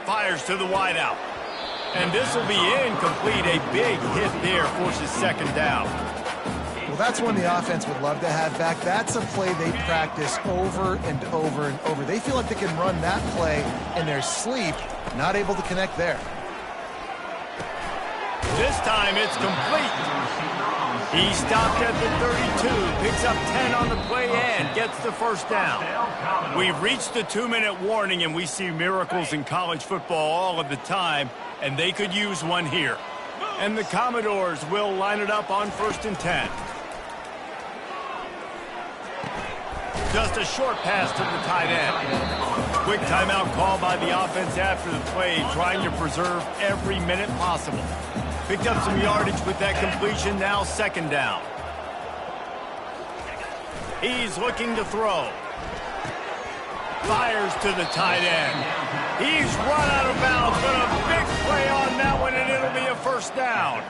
Fires to the wideout. And this will be incomplete. A big hit there forces second down. Well, that's one the offense would love to have back. That's a play they practice over and over and over. They feel like they can run that play in their sleep, not able to connect there. This time it's complete. He stopped at the 32, picks up 10 on the play and gets the first down. We've reached the 2-minute warning, and we see miracles in college football all of the time, and they could use one here. And the Commodores will line it up on 1st and 10. Just a short pass to the tight end. Quick timeout call by the offense after the play, trying to preserve every minute possible. Picked up some yardage with that completion, now second down. He's looking to throw. Fires to the tight end. He's run out of bounds, but a big play on that one, and it'll be a first down.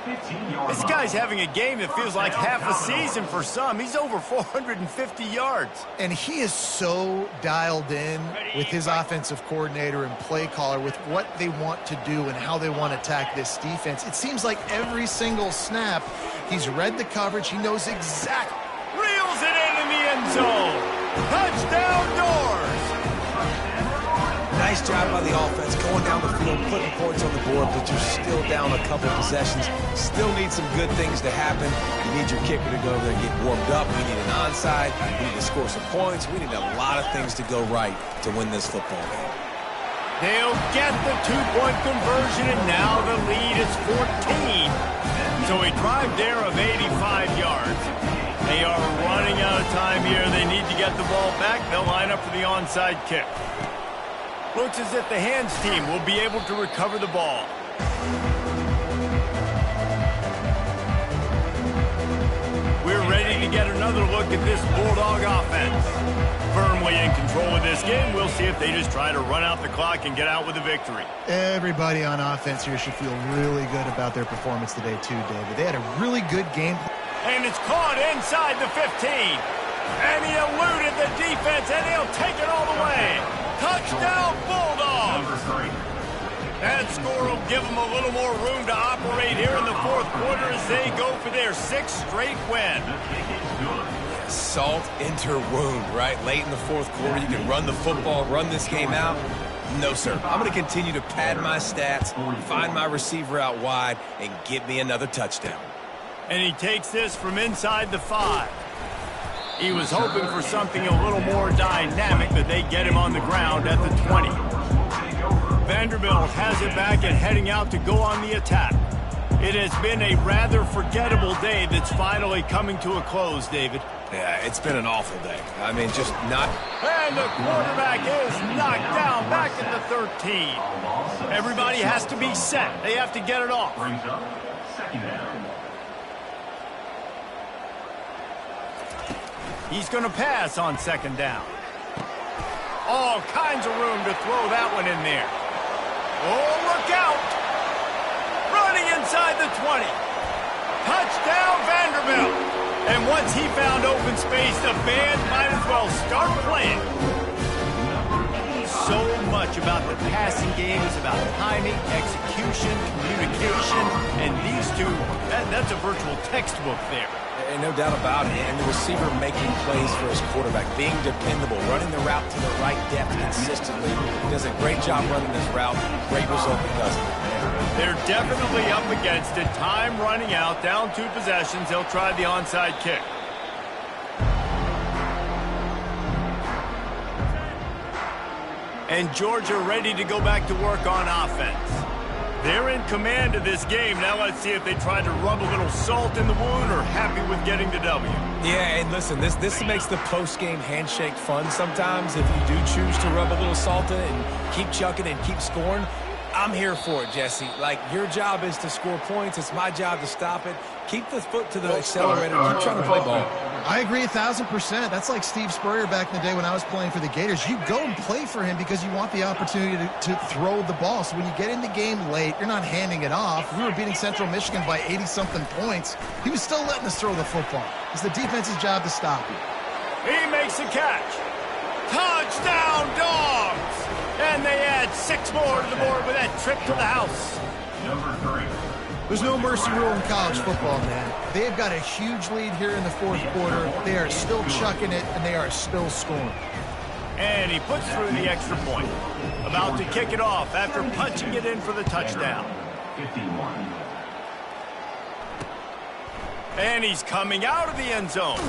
This guy's having a game that feels like half a season for some. He's over 450 yards. And he is so dialed in with his offensive coordinator and play caller with what they want to do and how they want to attack this defense. It seems like every single snap, he's read the coverage. He knows exactly. Reels it in the end zone. Touchdown, Doors. Nice job by the offense, going down the field, putting points on the board, but you're still down a couple possessions. Still need some good things to happen. You need your kicker to go over there and get warmed up. We need an onside. We need to score some points. We need a lot of things to go right to win this football game. They'll get the 2-point conversion, and now the lead is 14. So a drive there of 85 yards. They are running out of time here. They need to get the ball back. They'll line up for the onside kick. Looks as if the hands team will be able to recover the ball. We're ready to get another look at this Bulldog offense. Firmly in control of this game. We'll see if they just try to run out the clock and get out with a victory. Everybody on offense here should feel really good about their performance today too, David. They had a really good game. And it's caught inside the 15. And he eluded the defense, and he'll take it all the way. Touchdown, Bulldogs! That score will give them a little more room to operate here in the fourth quarter as they go for their 6th straight win. Salt into wound, right? Late in the fourth quarter, you can run the football, run this game out. No, sir. I'm going to continue to pad my stats, find my receiver out wide, and get me another touchdown. And he takes this from inside the 5. He was hoping for something a little more dynamic, but they get him on the ground at the 20. Vanderbilt has it back and heading out to go on the attack. It has been a rather forgettable day that's finally coming to a close, David. Yeah, it's been an awful day. I mean, just not... And the quarterback is knocked down back at the 13. Everybody has to be set. They have to get it off. Brings up second down. He's going to pass on second down. All kinds of room to throw that one in there. Oh, look out! Running inside the 20. Touchdown, Vanderbilt. And once he found open space, the band might as well start playing. So much about the passing game is about timing, execution, communication, and these two, that's a virtual textbook there. And no doubt about it. And the receiver making plays for his quarterback, being dependable, running the route to the right depth consistently. Does a great job running this route. Great result because of it. They're definitely up against it. Time running out, down 2 possessions. They'll try the onside kick. And Georgia ready to go back to work on offense. They're in command of this game. Now let's see if they try to rub a little salt in the wound or happy with getting the W. Yeah, and listen, this makes the post-game handshake fun sometimes if you do choose to rub a little salt in it and keep chucking and keep scoring. I'm here for it, Jesse. Like, your job is to score points. It's my job to stop it. Keep the foot to the accelerator. Keep trying to play ball. I agree 1,000%. That's like Steve Spurrier back in the day when I was playing for the Gators. You go and play for him because you want the opportunity to throw the ball. So when you get in the game late, you're not handing it off. We were beating Central Michigan by 80-something points. He was still letting us throw the football. It's the defense's job to stop you. He makes a catch. Touchdown, Dogs! And they add 6 more to the board with that trip to the house. Number 3. There's no mercy rule in college football, man. They've got a huge lead here in the 4th quarter. They are still chucking it, and they are still scoring. And he puts through the extra point. About to kick it off after punching it in for the touchdown. 51. And he's coming out of the end zone.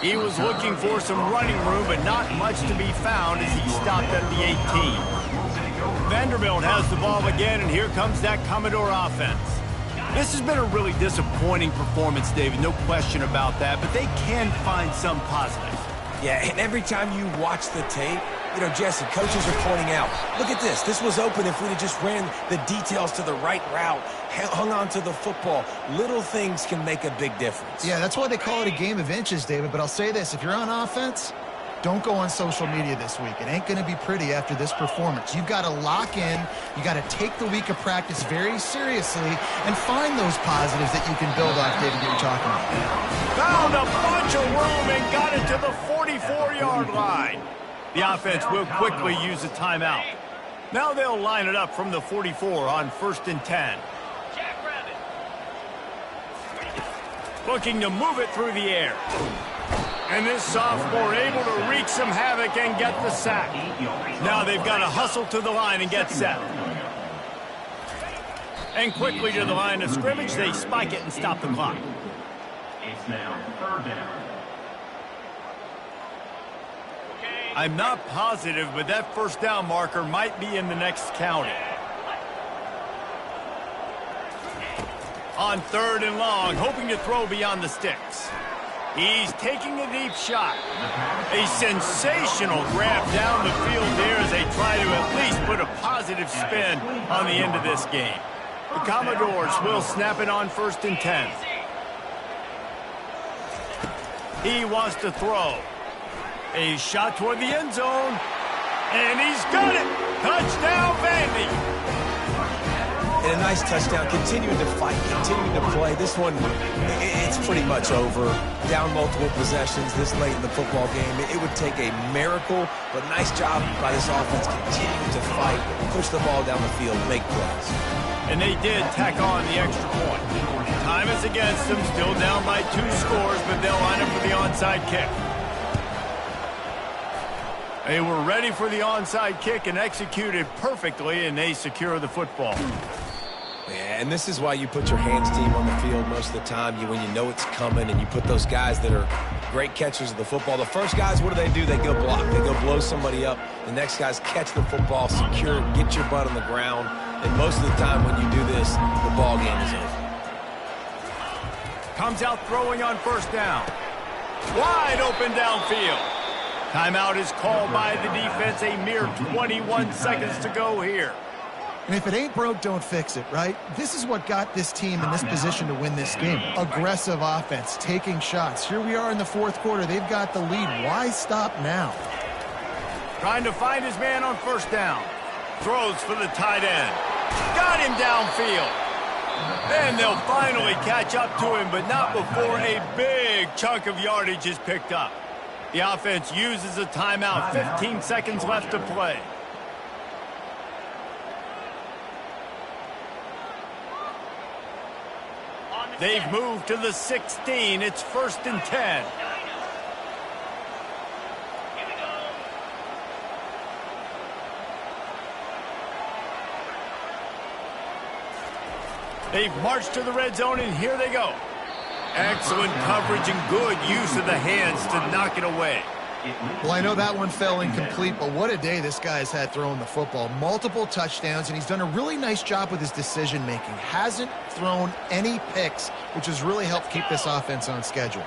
He was looking for some running room, but not much to be found as he stopped at the 18. Vanderbilt has the ball again, and here comes that Commodore offense. This has been a really disappointing performance, David, no question about that, but they can find some positives. Yeah, and every time you watch the tape, you know, Jesse, coaches are pointing out, look at this. This was open if we'd have just ran the details to the right route, hung on to the football. Little things can make a big difference. Yeah, that's why they call it a game of inches, David. But I'll say this, if you're on offense, don't go on social media this week. It ain't going to be pretty after this performance. You've got to lock in. You got to take the week of practice very seriously and find those positives that you can build off, David, that you're talking about. Found a bunch of room and got it to the 44-yard line. The offense will quickly use a timeout. Now they'll line it up from the 44 on 1st and 10. Looking to move it through the air. And this sophomore able to wreak some havoc and get the sack. Now they've got to hustle to the line and get set. And quickly to the line of scrimmage, they spike it and stop the clock. It's now 3rd down. I'm not positive, but that 1st down marker might be in the next county. On 3rd and long, hoping to throw beyond the sticks. He's taking a deep shot. A sensational grab down the field there as they try to at least put a positive spin on the end of this game. The Commodores will snap it on 1st and 10. He wants to throw. A shot toward the end zone. And he's got it. Touchdown, Vandy. And a nice touchdown, continuing to fight, continuing to play. This one, it's pretty much over. Down multiple possessions this late in the football game. It would take a miracle, but nice job by this offense continuing to fight, push the ball down the field, make plays. And they did tack on the extra point. Time is against them, still down by 2 scores, but they'll line up for the onside kick. They were ready for the onside kick and executed perfectly, and they secure the football. Yeah, and this is why you put your hands team on the field most of the time. When you know it's coming, and you put those guys that are great catchers of the football. The first guys, what do? They go block. They go blow somebody up. The next guys catch the football, secure it, get your butt on the ground. And most of the time when you do this, the ball game is over. Comes out throwing on first down. Wide open downfield. Timeout is called by the defense. A mere 21 seconds to go here. And if it ain't broke, don't fix it, right? This is what got this team in this position to win this game. Aggressive offense, taking shots. Here we are in the fourth quarter. They've got the lead. Why stop now? Trying to find his man on first down. Throws for the tight end. Got him downfield. And they'll finally catch up to him, but not before a big chunk of yardage is picked up. The offense uses a timeout. 15 seconds left to play. They've moved to the 16. It's 1st and 10. They've marched to the red zone, and here they go. Excellent coverage and good use of the hands to knock it away. Well, I know that one fell incomplete, but what a day this guy's had throwing the football. Multiple touchdowns, and he's done a really nice job with his decision-making. Hasn't thrown any picks, which has really helped keep this offense on schedule.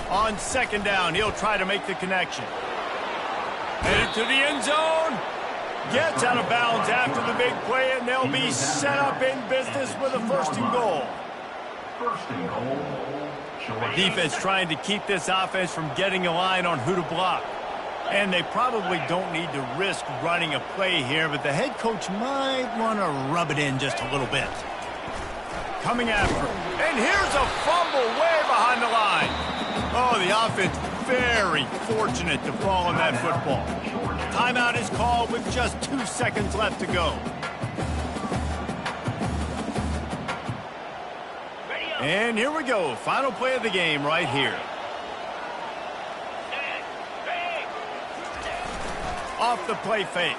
On second down, he'll try to make the connection. Headed to the end zone. Gets out of bounds after the big play, and they'll be set up in business with a 1st and goal. First and goal. Defense trying to keep this offense from getting a line on who to block. And they probably don't need to risk running a play here, but the head coach might want to rub it in just a little bit. Coming after him. And here's a fumble way behind the line. Oh, the offense very fortunate to fall on that football. Timeout is called with just 2 seconds left to go. And here we go. Final play of the game right here. Off the play fake.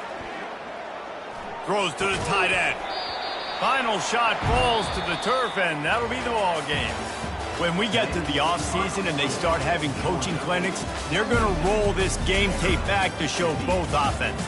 Throws to the tight end. Final shot falls to the turf, and that'll be the ball game. When we get to the offseason and they start having coaching clinics, they're going to roll this game tape back to show both offenses.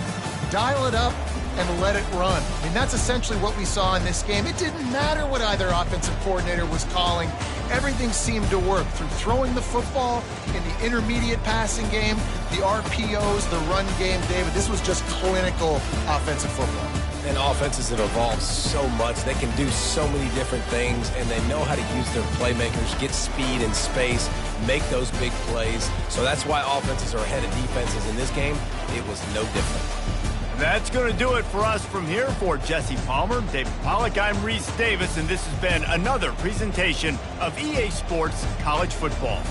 Dial it up and let it run. I mean, that's essentially what we saw in this game. It didn't matter what either offensive coordinator was calling. Everything seemed to work through throwing the football, in the intermediate passing game, the RPOs, the run game, David. This was just clinical offensive football. And offenses have evolved so much. They can do so many different things, and they know how to use their playmakers, get speed and space, make those big plays. So that's why offenses are ahead of defenses in this game. It was no different. That's going to do it for us from here. For Jesse Palmer, David Pollack, I'm Reese Davis, and this has been another presentation of EA Sports College Football.